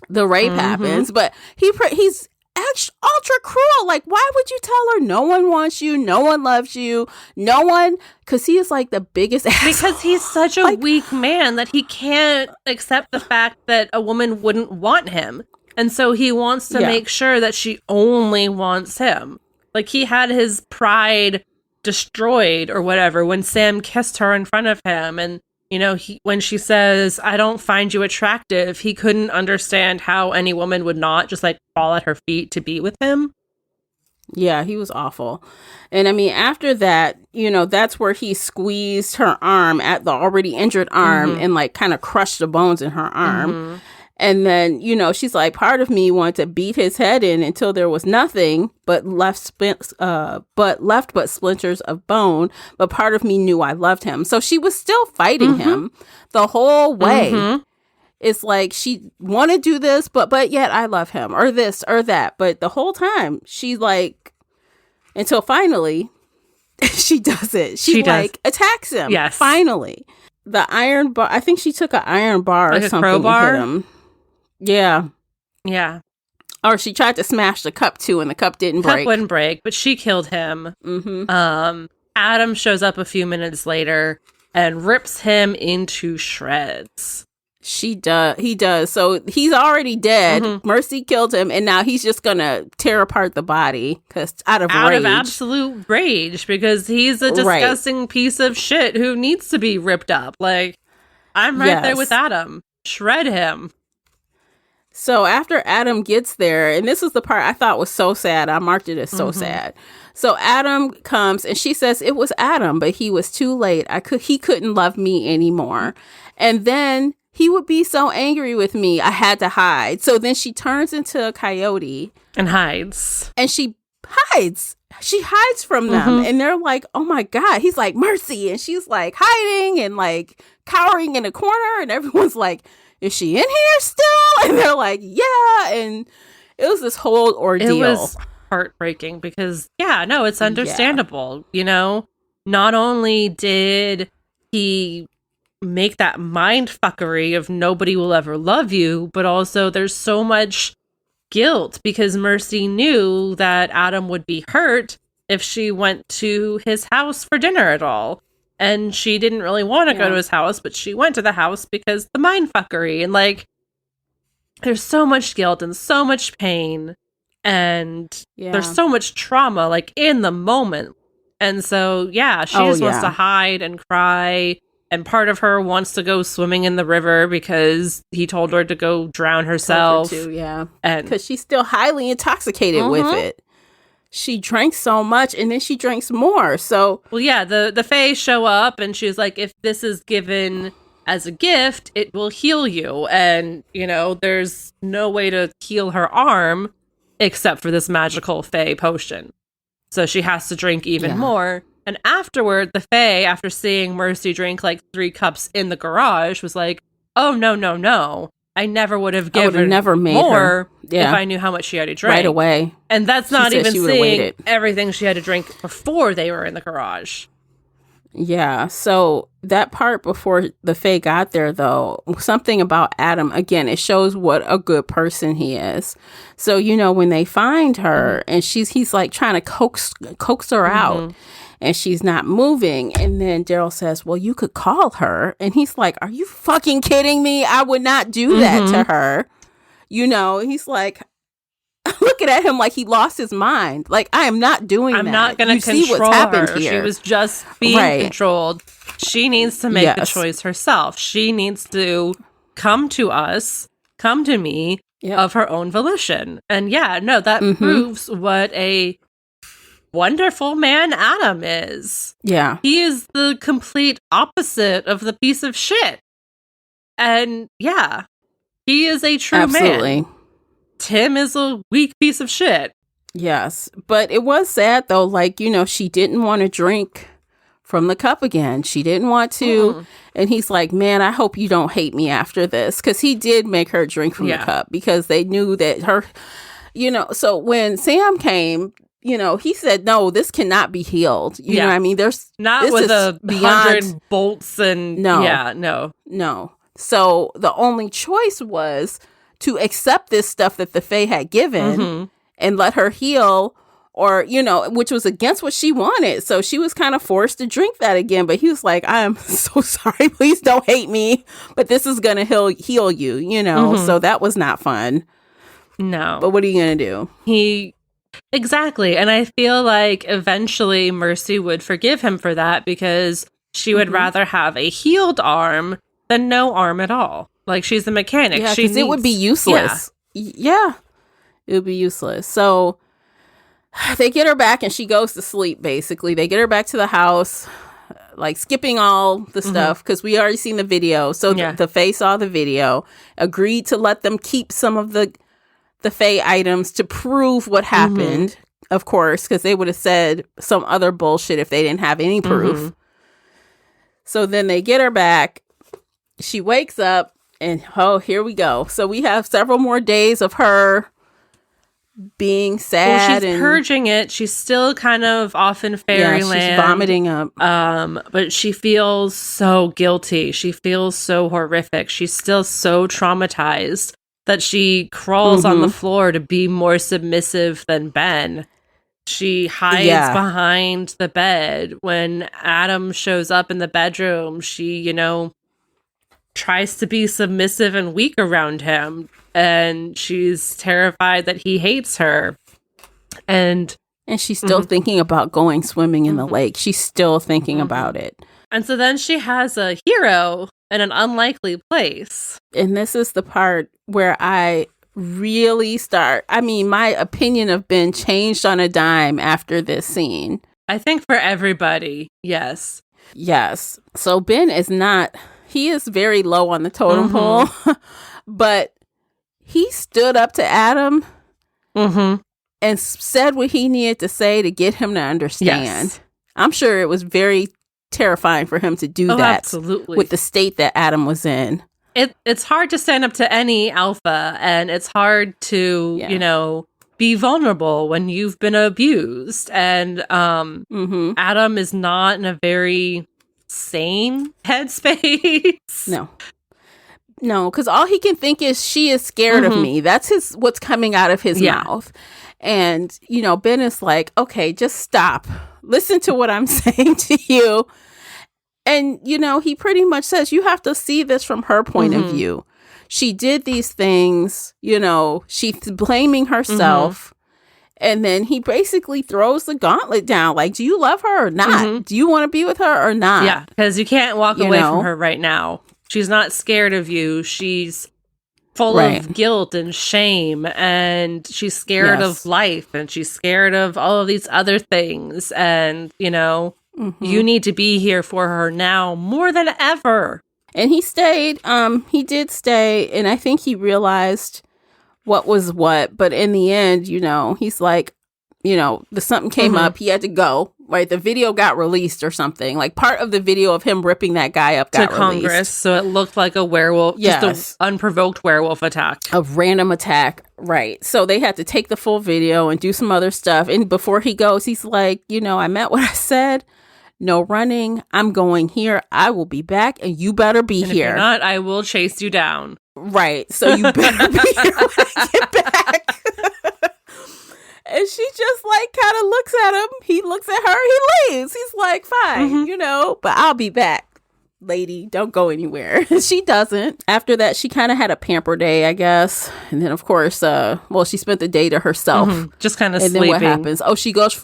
the rape happens. But he's ultra cruel. Like, why would you tell her no one wants you, no one loves you, no one? Because he is like the biggest asshole. Because he's such a weak man that he can't accept the fact that a woman wouldn't want him. And so he wants to make sure that she only wants him. Like, he had his pride destroyed or whatever when Sam kissed her in front of him. And, you know, when she says, I don't find you attractive, he couldn't understand how any woman would not just like fall at her feet to be with him. Yeah, he was awful. And I mean, after that, you know, that's where he squeezed her arm, at the already injured arm, and like kind of crushed the bones in her arm. And then, you know, she's like, part of me wanted to beat his head in until there was nothing but left but splinters of bone. But part of me knew I loved him. So she was still fighting him the whole way. It's like she want to do this, but yet I love him, or this or that. But the whole time she like, until finally she does it. She like attacks him. Yes. Finally. The iron bar. I think she took an iron bar like or something crowbar? and hit him. Yeah. Yeah. Or she tried to smash the cup too, and the cup didn't break. Cup wouldn't break, but she killed him. Adam shows up a few minutes later and rips him into shreds. He does. So he's already dead. Mercy killed him, and now he's just gonna tear apart the body because out of absolute rage, because he's a disgusting piece of shit who needs to be ripped up. Like, I'm right there with Adam. Shred him. So after Adam gets there, and this is the part I thought was so sad. I marked it as so sad. So Adam comes, and she says it was Adam, but he was too late. He couldn't love me anymore. And then he would be so angry with me, I had to hide. So then she turns into a coyote. And hides. And she hides. She hides from them. And they're like, oh my God. He's like, Mercy. And she's like hiding and like cowering in a corner. And everyone's like, is she in here still? And they're like, yeah. And it was this whole ordeal. It was heartbreaking because, it's understandable. You know, not only did he make that mind fuckery of nobody will ever love you, but also there's so much guilt because Mercy knew that Adam would be hurt if she went to his house for dinner at all. And she didn't really want to go to his house, but she went to the house because the mind fuckery. And like, there's so much guilt and so much pain. And there's so much trauma, like, in the moment. And so, she just wants to hide and cry. And part of her wants to go swimming in the river because he told her to go drown herself. And because she's still highly intoxicated with it. She drank so much, and then she drinks more. So, the Fae show up, and she's like, if this is given as a gift, it will heal you. And, you know, there's no way to heal her arm except for this magical Fae potion. So she has to drink even more. And afterward, the Fae, after seeing Mercy drink like 3 cups in the garage, was like, oh, no. I never would have given more if I knew how much she already drank. Right away. And that's not even seeing everything she had to drink before they were in the garage. Yeah. So that part before the Fae got there, though, something about Adam, again, it shows what a good person he is. So, you know, when they find her and he's like trying to coax her out. And she's not moving. And then Daryl says, well, you could call her. And he's like, are you fucking kidding me? I would not do that to her. You know, he's like, looking at him like he lost his mind. Like, I am not doing that. I'm not going to control what's happened her. here. She was just being controlled. She needs to make the choice herself. She needs to come to me of her own volition. And that proves what a wonderful man Adam is. Yeah. He is the complete opposite of the piece of shit. And he is a true man. Tim is a weak piece of shit. Yes. But it was sad though, like, you know, she didn't want to drink from the cup again. She didn't want to. And he's like, man, I hope you don't hate me after this. Because he did make her drink from the cup because they knew that her, you know, so when Sam came, you know, he said, no, this cannot be healed. You know what I mean? There's not with 100 bolts and no. So the only choice was to accept this stuff that the Fae had given and let her heal, or, which was against what she wanted. So she was kind of forced to drink that again. But he was like, I am so sorry. Please don't hate me. But this is going to heal you, So that was not fun. No. But what are you going to do? Exactly. And I feel like eventually Mercy would forgive him for that, because she would rather have a healed arm than no arm at all. Like, she's a mechanic. Yeah, because it would be useless. Yeah, it would be useless. So they get her back and she goes to sleep, basically. They get her back to the house, like skipping all the stuff, because we already seen the video. So the Fae saw the video, agreed to let them keep some of the Fae items to prove what happened, of course, because they would have said some other bullshit if they didn't have any proof. So then they get her back. She wakes up and, here we go. So we have several more days of her being sad. Well, she's purging it. She's still kind of off in fairyland. She's vomiting up. But she feels so guilty. She feels so horrific. She's still so traumatized that she crawls on the floor to be more submissive than Ben. She hides behind the bed. When Adam shows up in the bedroom, she, tries to be submissive and weak around him. And she's terrified that he hates her. And she's still thinking about going swimming in the lake. She's still thinking about it. And so then she has a hero in an unlikely place. And this is the part where I really my opinion of Ben changed on a dime after this scene. I think for everybody, yes. Yes. So Ben he is very low on the totem pole, but he stood up to Adam and said what he needed to say to get him to understand. Yes. I'm sure it was very terrifying for him to do that. Absolutely. With the state that Adam was in. It's hard to stand up to any alpha, and it's hard to, be vulnerable when you've been abused. And Adam is not in a very sane headspace. No, because all he can think is, she is scared of me. That's what's coming out of his mouth. And, Ben is like, okay, just stop. Listen to what I'm saying to you. And, he pretty much says, you have to see this from her point of view. She did these things, she's blaming herself. And then he basically throws the gauntlet down. Like, do you love her or not? Do you want to be with her or not? Yeah, because you can't walk away from her right now. She's not scared of you. She's full of guilt and shame. And she's scared of life. And she's scared of all of these other things. And, you need to be here for her now more than ever. And he stayed. He did stay. And I think he realized what was what. But in the end, he's like, something came up. He had to go. Right. The video got released or something. Like, part of the video of him ripping that guy up got released. Congress. So it looked like a werewolf. Yes. Just an unprovoked werewolf attack. A random attack. Right. So they had to take the full video and do some other stuff. And before he goes, he's like, I meant what I said. No running. I'm going here. I will be back, and you better be and here. If you're not, I will chase you down. Right. So you better be here when I get back. And she just kind of looks at him. He looks at her. He leaves. He's like, fine, but I'll be back. Lady, don't go anywhere. She doesn't. After that, she kind of had a pamper day, I guess. And then, of course, she spent the day to herself. Just kind of sleeping. And then what happens? Oh, she goes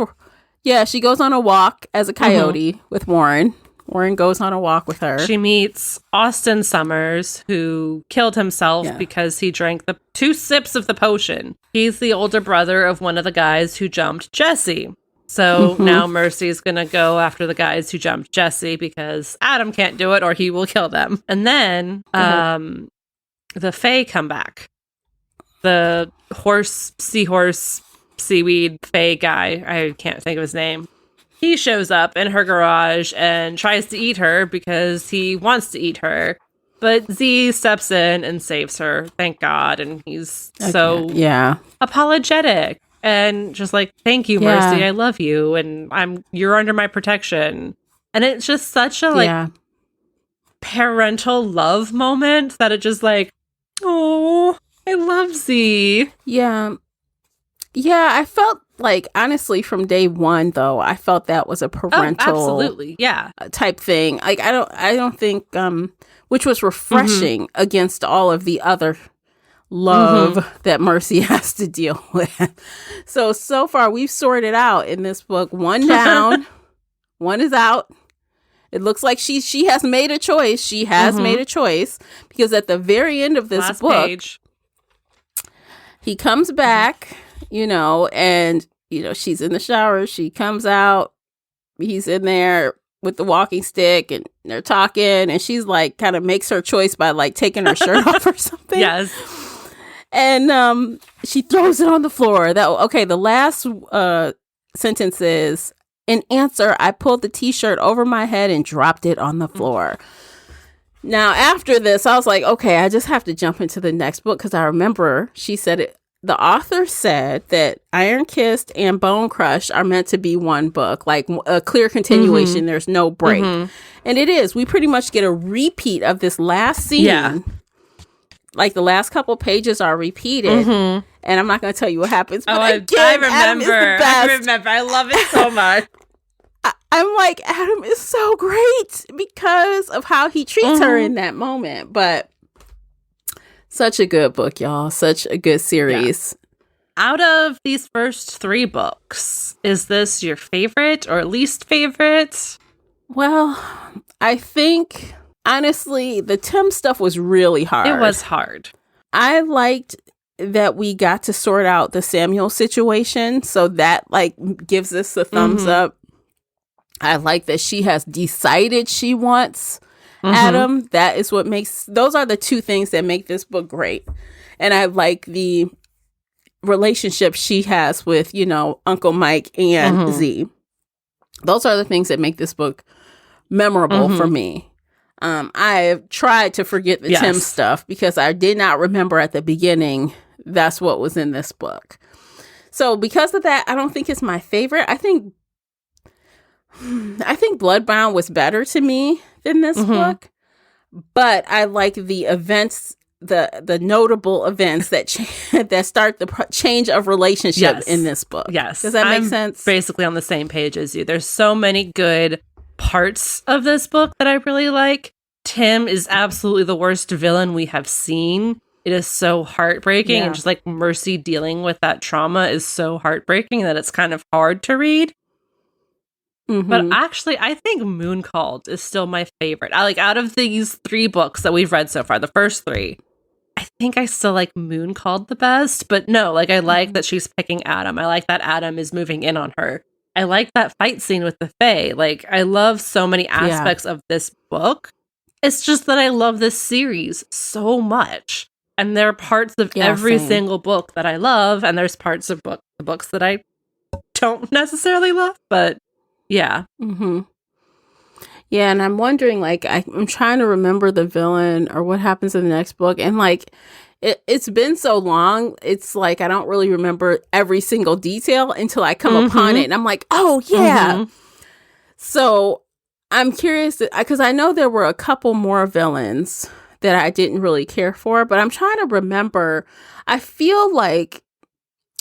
on a walk as a coyote with Warren. Warren goes on a walk with her. She meets Austin Summers, who killed himself because he drank the 2 sips of the potion. He's the older brother of one of the guys who jumped Jesse. So now Mercy's going to go after the guys who jumped Jesse because Adam can't do it or he will kill them. And then the Fae come back. The seahorse, seaweed Fae guy, I can't think of his name. He shows up in her garage and tries to eat her because he wants to eat her. But Z steps in and saves her, thank God. And he's so apologetic and just like, thank you, Mercy, I love you. And you're under my protection. And it's just such a parental love moment that it just like, oh, I love Z. Yeah. Yeah, I felt like, honestly, from day one, though, I felt that was a parental absolutely, yeah, type thing. Like, I don't think, which was refreshing against all of the other love that Mercy has to deal with. So far, we've sorted out in this book, one down, one is out. It looks like she has made a choice. She has made a choice, because at the very end of this last book, page, he comes back, and, she's in the shower. She comes out. He's in there with the walking stick, and they're talking, and she's like, kind of makes her choice by like taking her shirt off or something. Yes. And she throws it on the floor. The last sentence is, in answer, I pulled the t-shirt over my head and dropped it on the floor. Now, after this, I was like, okay, I just have to jump into the next book, because I remember she said it. The author said that Iron Kissed and Bone Crushed are meant to be one book, like a clear continuation. There's no break. And it is. We pretty much get a repeat of this last scene. Yeah. Like, the last couple pages are repeated. And I'm not going to tell you what happens. But I remember. Adam is the best. I remember. I love it so much. I'm like, Adam is so great because of how he treats her in that moment. But such a good book, y'all. Such a good series. Yeah. Out of these first 3 books, is this your favorite or least favorite? Well, I think, honestly, the Tim stuff was really hard. It was hard. I liked that we got to sort out the Samuel situation. So that, like, gives us a thumbs up. I like that she has decided she wants Adam. That is what those are the 2 things that make this book great. And I like the relationship she has with, Uncle Mike and Z. Those are the things that make this book memorable for me. I've tried to forget the Tim stuff, because I did not remember at the beginning that's what was in this book. So because of that, I don't think it's my favorite. I think Bloodbound was better to me than this book, but I like the events, the notable events that that start the change of relationship in this book. Yes. Does that make sense? Basically on the same page as you. There's so many good parts of this book that I really like. Tim is absolutely the worst villain we have seen. It is so heartbreaking, and just like Mercy dealing with that trauma is so heartbreaking that it's kind of hard to read. But actually, I think Moon Called is still my favorite. I like, out of these 3 books that we've read so far, the first 3, I think I still like Moon Called the best. But no, like, I like that she's picking Adam. I like that Adam is moving in on her. I like that fight scene with the Fae. Like, I love so many aspects of this book. It's just that I love this series so much. And there are parts of every single book that I love, and there's parts of the books that I don't necessarily love, but yeah. Yeah, and I'm wondering, like, I'm trying to remember the villain or what happens in the next book, and like, it's been so long, it's like I don't really remember every single detail until I come upon it, and I'm like, oh yeah. So I'm curious, because I know there were a couple more villains that I didn't really care for, but I'm trying to remember. I feel like,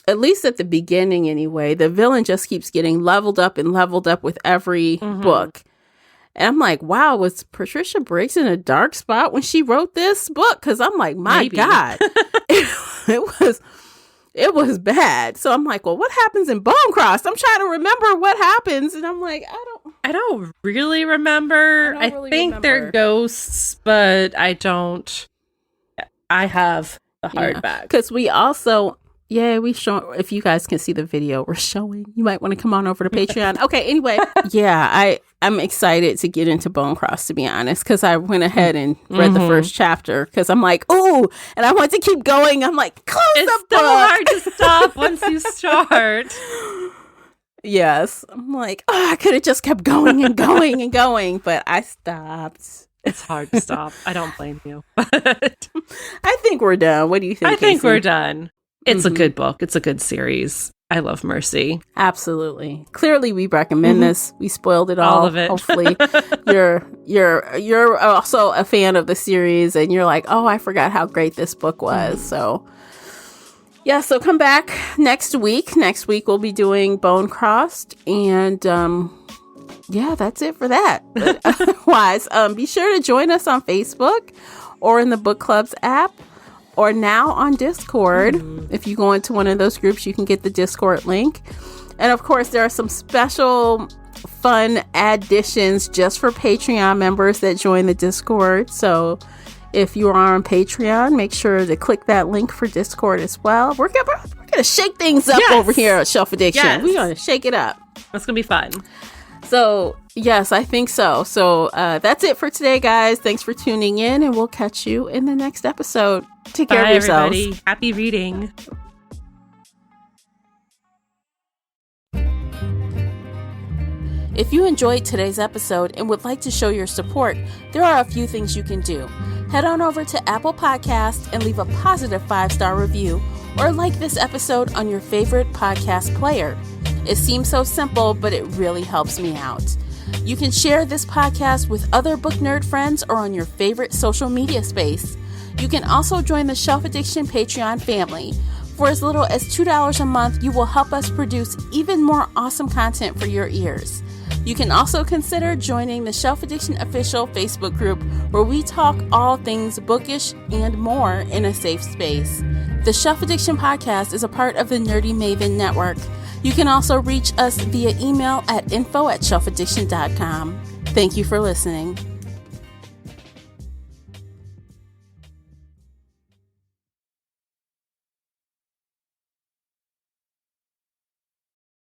at least at the beginning anyway, the villain just keeps getting leveled up with every book. And I'm like, wow, was Patricia Briggs in a dark spot when she wrote this book? Because I'm like, my God, it was bad. So I'm like, well, what happens in Bone Cross? I'm trying to remember what happens. And I'm like, I don't really remember. I think they're ghosts, but I don't. I have the hardback. Because we also... Yeah, we show. If you guys can see the video we're showing, you might want to come on over to Patreon. Okay, anyway, I'm excited to get into Bone Cross, to be honest, because I went ahead and read the first chapter because I'm like, ooh, and I want to keep going. I'm like, close the book. It's so hard to stop once you start. Yes, I'm like, oh, I could have just kept going and going and going, but I stopped. It's hard to stop. I don't blame you. I think we're done. What do you think? I think Casey? we're done. It's a good book. It's a good series. I love Mercy. Absolutely. Clearly, we recommend this. We spoiled it all of it. Hopefully, you're also a fan of the series, and you're like, oh, I forgot how great this book was. So, Yeah, so come back next week. Next week we'll be doing Bone Crossed, and yeah, that's it for that. But otherwise, be sure to join us on Facebook or in the Book Club's app, or now on Discord. If you go into one of those groups, you can get the Discord link. And of course, there are some special fun additions just for Patreon members that join the Discord. So if you are on Patreon, make sure to click that link for Discord as well. We're gonna shake things up over here at Shelf Addiction. Yes. We're gonna shake it up. That's gonna be fun. So yes, I think so. So that's it for today, guys. Thanks for tuning in, and we'll catch you in the next episode. Take care of yourselves. Everybody. Happy reading. If you enjoyed today's episode and would like to show your support, there are a few things you can do. Head on over to Apple Podcasts and leave a positive 5-star review, or like this episode on your favorite podcast player. It seems so simple, but it really helps me out. You can share this podcast with other book nerd friends or on your favorite social media space. You can also join the Shelf Addiction Patreon family. For as little as $2 a month, you will help us produce even more awesome content for your ears. You can also consider joining the Shelf Addiction official Facebook group, where we talk all things bookish and more in a safe space. The Shelf Addiction podcast is a part of the Nerdy Maven network. You can also reach us via email at info@shelfaddiction.com. Thank you for listening.